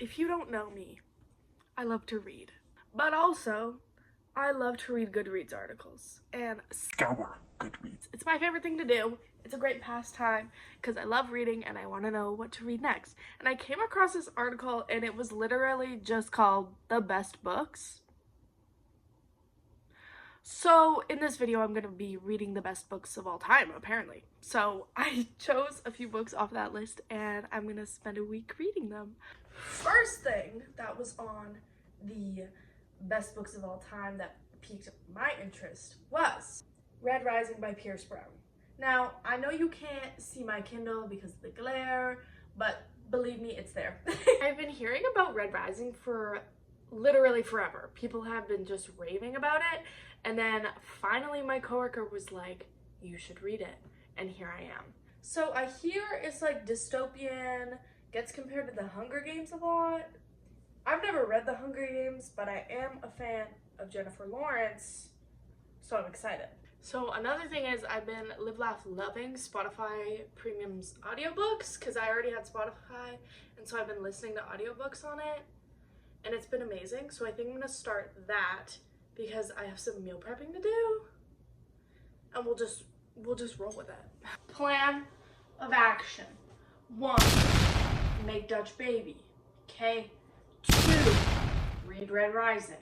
If you don't know me, I love to read, but also I love to read Goodreads articles and scour Goodreads. It's my favorite thing to do. It's a great pastime because I love reading and I want to know what to read next. And I came across this article and it was literally just called The Best Books. So in this video, I'm going to be reading the best books of all time, apparently. So I chose a few books off that list and I'm going to spend a week reading them. First thing that was on the best books of all time that piqued my interest was Red Rising by Pierce Brown. Now, I know you can't see my Kindle because of the glare, but believe me, it's there. I've been hearing about Red Rising for literally forever. People have been just raving about it, and then finally my coworker was like, you should read it, and here I am. So I hear it's like dystopian, gets compared to the Hunger Games a lot. I've never read the Hunger Games, but I am a fan of Jennifer Lawrence, so I'm excited. So another thing is I've been Live Laugh Loving Spotify Premium's audiobooks because I already had Spotify, and so I've been listening to audiobooks on it, and it's been amazing. So I think I'm gonna start that because I have some meal prepping to do, and we'll just roll with it. Plan of action: 1, make Dutch Baby. Okay. 2, read Red Rising.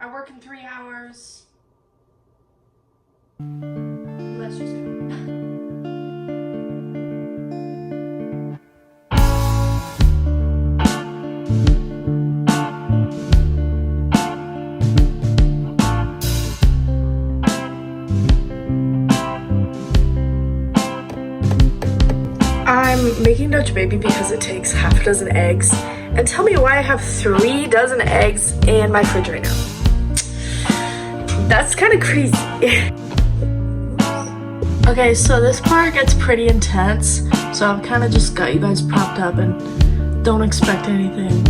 I work in 3 hours. Let's just go. I'm making Dutch Baby because it takes half a dozen eggs. And tell me why I have 3 dozen eggs in my fridge right now. That's kind of crazy. Okay, so this part gets pretty intense. So I've kind of just got you guys propped up and don't expect anything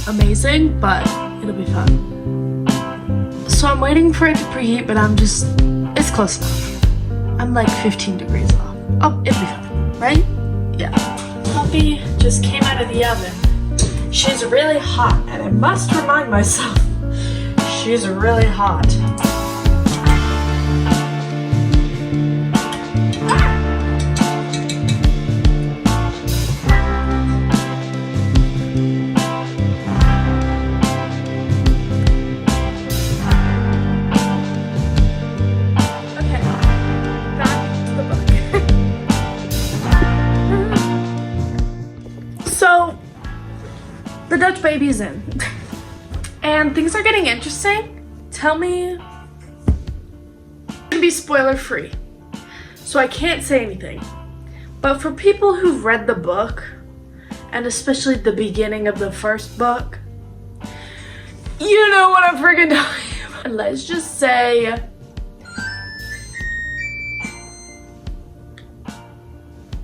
amazing, but it'll be fun. So I'm waiting for it to preheat, but it's close enough. I'm like 15 degrees off. Oh, it'll be fun, right? Yeah. Puppy just came out of the oven. She's really hot, and I must remind myself, she's really hot. So, the Dutch Baby's in, and things are getting interesting. Tell me, it's gonna be spoiler free, so I can't say anything. But for people who've read the book, and especially the beginning of the first book, you know what I'm freaking talking about. And let's just say,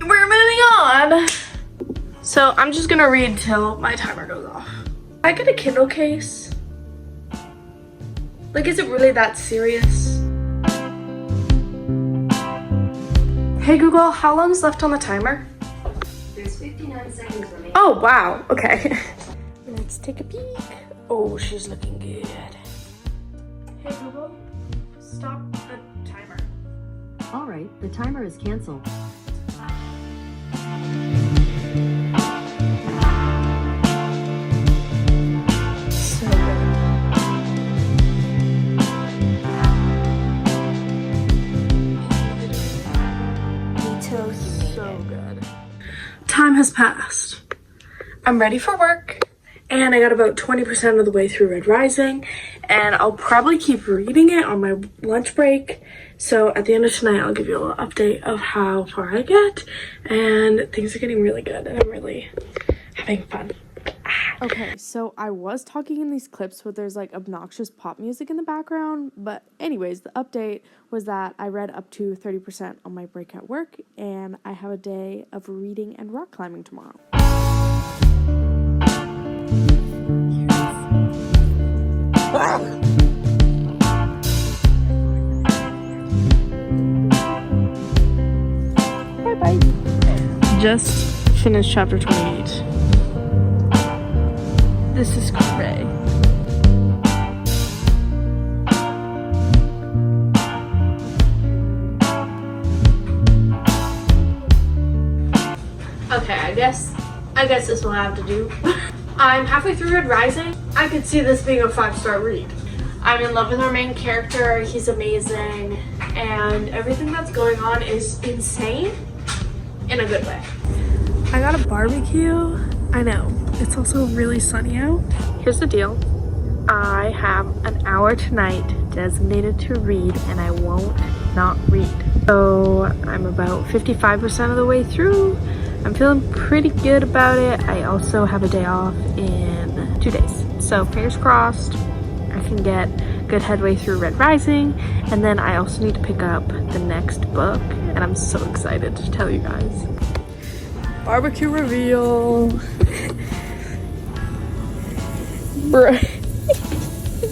we're moving on. So I'm just gonna read till my timer goes off. I get a Kindle case. Like, is it really that serious? Hey Google, how long's left on the timer? There's 59 seconds remaining. Oh wow, okay. Let's take a peek. Oh, she's looking good. Hey Google, stop the timer. All right, the timer is canceled. So good. Time has passed. I'm ready for work, and I got about 20% of the way through Red Rising, and I'll probably keep reading it on my lunch break. So at the end of tonight, I'll give you a little update of how far I get, and things are getting really good, and I'm really having fun. Okay, so I was talking in these clips where there's like obnoxious pop music in the background, but anyways, the update was that I read up to 30% on my break at work, and I have a day of reading and rock climbing tomorrow. Bye-bye. Just finished chapter 28. This is cray. Okay, I guess this will have to do. I'm halfway through Red Rising. I could see this being a 5-star read. I'm in love with our main character. He's amazing, and everything that's going on is insane in a good way. I got a barbecue. I know, it's also really sunny out. Here's the deal. I have an hour tonight designated to read, and I won't not read. So I'm about 55% of the way through. I'm feeling pretty good about it. I also have a day off in 2 days. So fingers crossed I can get good headway through Red Rising. And then I also need to pick up the next book, and I'm so excited to tell you guys. Barbecue reveal. Bruh.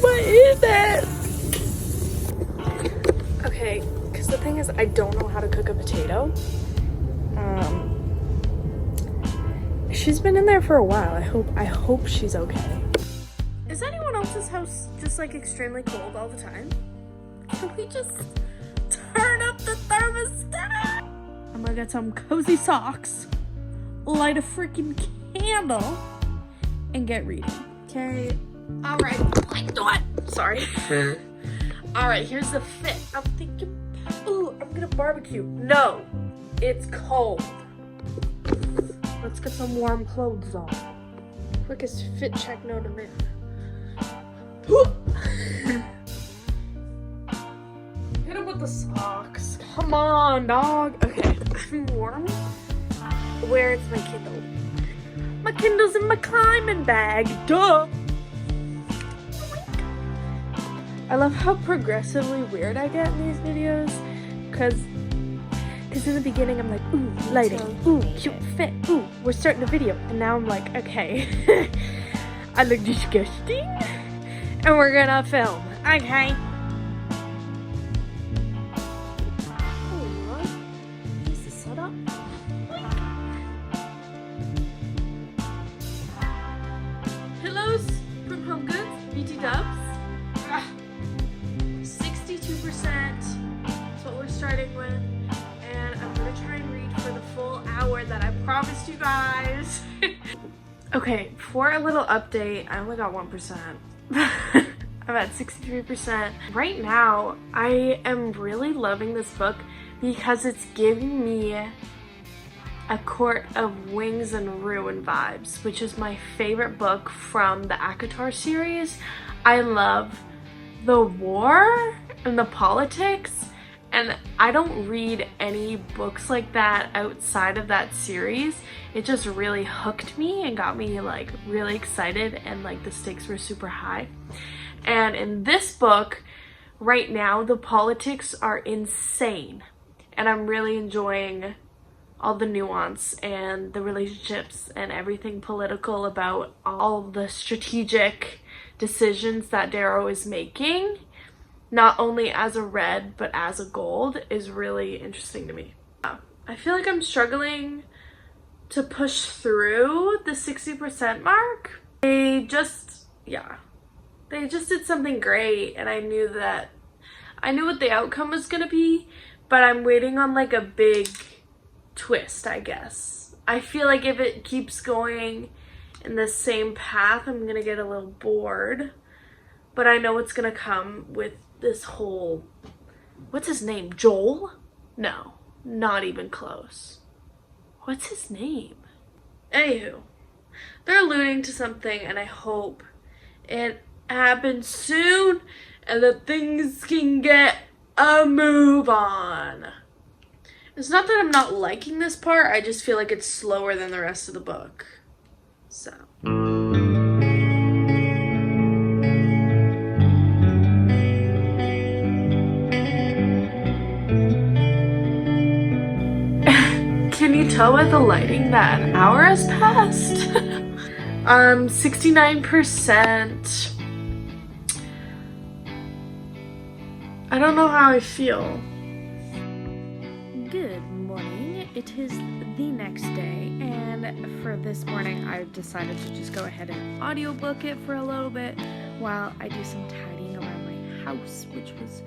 What is that? Okay, because the thing is, I don't know how to cook a potato. She's been in there for a while. I hope she's okay. Is anyone else's house just like extremely cold all the time? Can we just turn up the thermostat? I'm gonna get some cozy socks, light a freaking candle, and get reading. Okay. All right. What? Sorry. All right. Here's the fit. I'm thinking, ooh, I'm gonna barbecue. No, it's cold. Let's get some warm clothes on. Quickest fit check known to man. Hit him with the socks. Come on, dog. Okay, I'm warm. Where is my Kindle? My Kindle's in my climbing bag. Duh. I love how progressively weird I get in these videos, because in the beginning I'm like, ooh, lighting, ooh, cute fit, ooh, we're starting a video. And now I'm like, okay, I look disgusting, and we're gonna film, okay? Oh, here's the setup. Pillows from Home Goods, BT Dubs. 62%, that's what we're starting with. I'm gonna try and read for the full hour that I promised you guys. Okay, for a little update, I only got 1%. I'm at 63%. Right now, I am really loving this book because it's giving me A Court of Wings and Ruin vibes, which is my favorite book from the ACOTAR series. I love the war and the politics, and I don't read any books like that outside of that series. It just really hooked me and got me like really excited, and like the stakes were super high. And in this book right now, the politics are insane, and I'm really enjoying all the nuance and the relationships and everything political about all the strategic decisions that Darrow is making, not only as a red but as a gold, is really interesting to me. I feel like I'm struggling to push through the 60% mark. They just did something great, and I knew what the outcome was gonna be, but I'm waiting on like a big twist, I guess. I feel like if it keeps going in the same path, I'm gonna get a little bored, but I know it's gonna come with this whole, what's his name, Joel? No, not even close. What's his name? Anywho, they're alluding to something, and I hope it happens soon and that things can get a move on. It's not that I'm not liking this part, I just feel like it's slower than the rest of the book. So. Can you tell by the lighting that an hour has passed? 69%. I don't know how I feel. Good morning. It is the next day, and for this morning I decided to just go ahead and audiobook it for a little bit while I do some tidying around my house, which was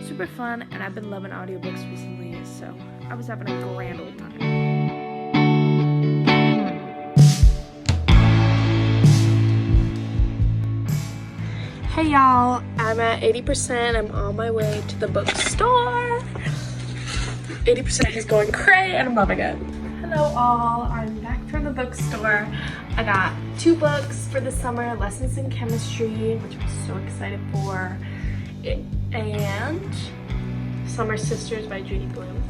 super fun, and I've been loving audiobooks recently, so I was having a grand old time. Hey y'all, I'm at 80%. I'm on my way to the bookstore. 80% is going cray and I'm loving it. Hello all, I'm back from the bookstore. I got 2 books for the summer, Lessons in Chemistry, which I'm so excited for, and Summer Sisters by Judy Blume.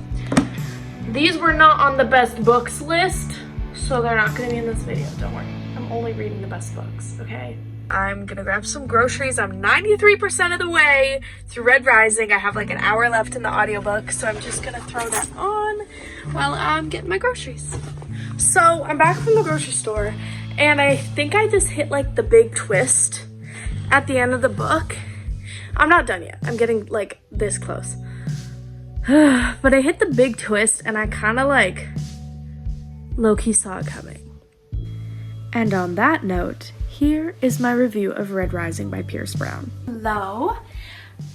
These were not on the best books list, so they're not going to be in this video, don't worry. I'm only reading the best books, okay? I'm gonna grab some groceries. I'm 93% of the way through Red Rising. I have like an hour left in the audiobook, so I'm just gonna throw that on while I'm getting my groceries. So I'm back from the grocery store, and I think I just hit like the big twist at the end of the book. I'm not done yet. I'm getting like this close. But I hit the big twist, and I kind of like low-key saw it coming. And on that note, here is my review of Red Rising by Pierce Brown. Hello.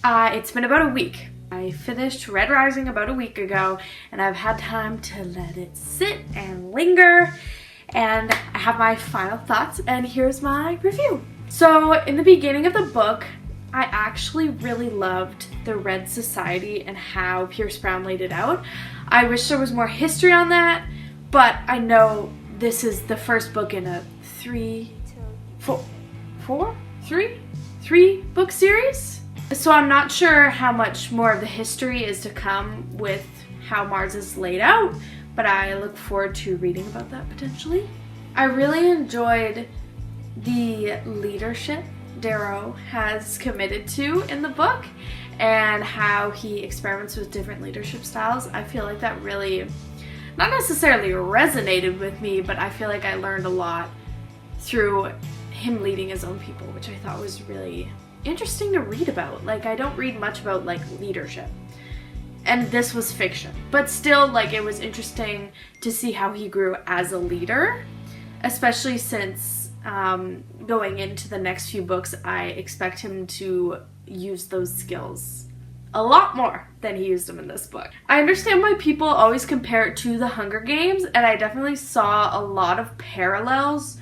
It's been about a week. I finished Red Rising about a week ago, and I've had time to let it sit and linger, and I have my final thoughts, and here's my review. So in the beginning of the book, I actually really loved the Red Society and how Pierce Brown laid it out. I wish there was more history on that, but I know this is the first book in a three book series. So I'm not sure how much more of the history is to come with how Mars is laid out, but I look forward to reading about that potentially. I really enjoyed the leadership Darrow has committed to in the book and how he experiments with different leadership styles. I feel like that really, not necessarily resonated with me, but I feel like I learned a lot through him leading his own people, which I thought was really interesting to read about. Like, I don't read much about like leadership, and this was fiction, but still, like, it was interesting to see how he grew as a leader, especially since going into the next few books, I expect him to use those skills a lot more than he used them in this book. I understand why people always compare it to The Hunger Games, and I definitely saw a lot of parallels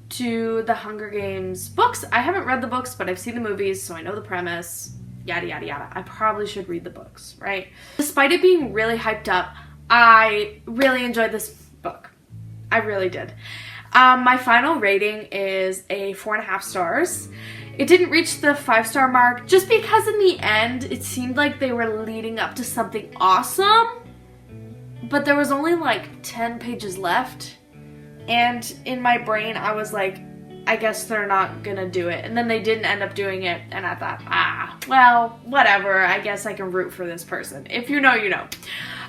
to the Hunger Games books. I haven't read the books, but I've seen the movies, so I know the premise, yada yada yada. I probably should read the books, right? Despite it being really hyped up, I really enjoyed this book. I really did. My final rating is a 4.5 stars. It didn't reach the 5-star mark just because in the end it seemed like they were leading up to something awesome, but there was only like 10 pages left. And in my brain, I was like, I guess they're not gonna do it. And then they didn't end up doing it. And I thought, well, whatever. I guess I can root for this person. If you know, you know.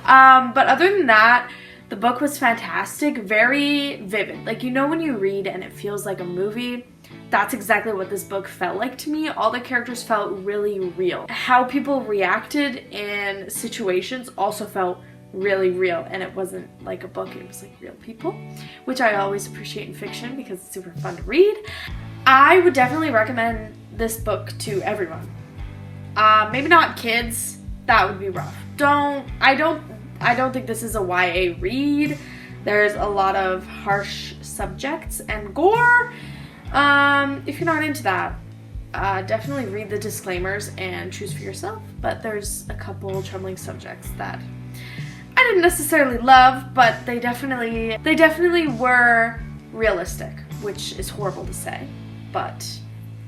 But other than that, the book was fantastic. Very vivid. Like, you know when you read and it feels like a movie? That's exactly what this book felt like to me. All the characters felt really real. How people reacted in situations also felt really real, and it wasn't like a book, it was like real people, which I always appreciate in fiction because it's super fun to read. I would definitely recommend this book to everyone. Maybe not kids, that would be rough. I don't think this is a YA read. There's a lot of harsh subjects and gore. If you're not into that, definitely read the disclaimers and choose for yourself, but there's a couple troubling subjects that I didn't necessarily love, but they definitely were realistic, which is horrible to say. But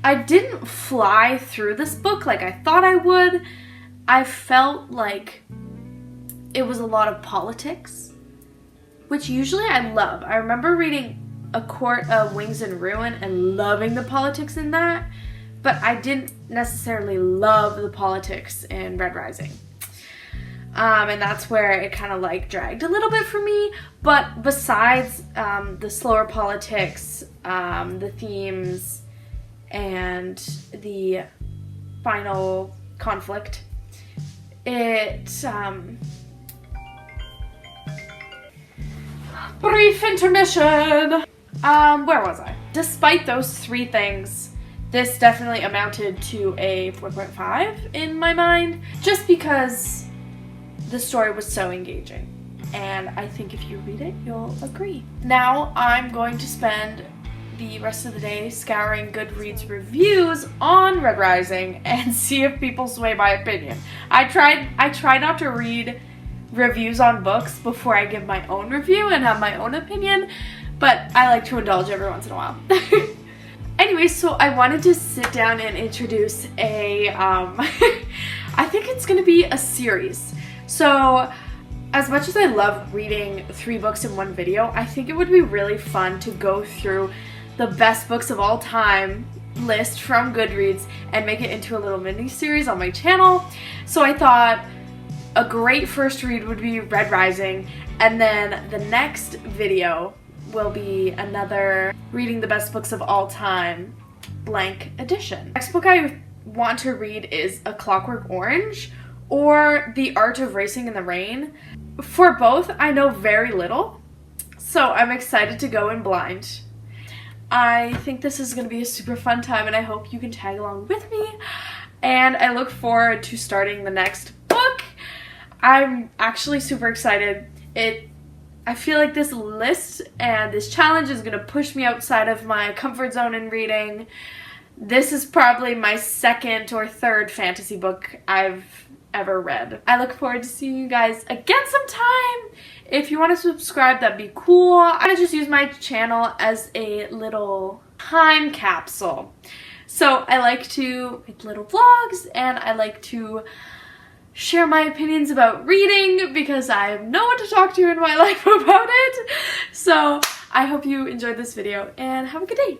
I didn't fly through this book like I thought I would. I felt like it was a lot of politics, which usually I love. I remember reading A Court of Wings and Ruin and loving the politics in that, but I didn't necessarily love the politics in Red Rising. And that's where it kind of like dragged a little bit for me. But besides the slower politics, the themes, and the final conflict, it Brief intermission. Where was I? Despite those 3 things, this definitely amounted to a 4.5 in my mind, just because the story was so engaging. And I think if you read it, you'll agree. Now I'm going to spend the rest of the day scouring Goodreads reviews on Red Rising and see if people sway my opinion. I try not to read reviews on books before I give my own review and have my own opinion, but I like to indulge every once in a while. Anyway, so I wanted to sit down and introduce a, I think it's gonna be a series. So, as much as I love reading 3 books in one video, I think it would be really fun to go through the best books of all time list from Goodreads and make it into a little mini series on my channel. So I thought a great first read would be Red Rising, and then the next video will be another reading the best books of all time blank edition. Next book I want to read is A Clockwork Orange or The Art of Racing in the Rain. For both, I know very little, so I'm excited to go in blind. I think this is going to be a super fun time, and I hope you can tag along with me, and I look forward to starting the next book. I'm actually super excited. I feel like this list and this challenge is going to push me outside of my comfort zone in reading. This is probably my 2nd or 3rd fantasy book I've ever read. I look forward to seeing you guys again sometime. If you want to subscribe, that'd be cool. I just use my channel as a little time capsule. So I like to make little vlogs, and I like to share my opinions about reading because I have no one to talk to in my life about it. So I hope you enjoyed this video and have a good day.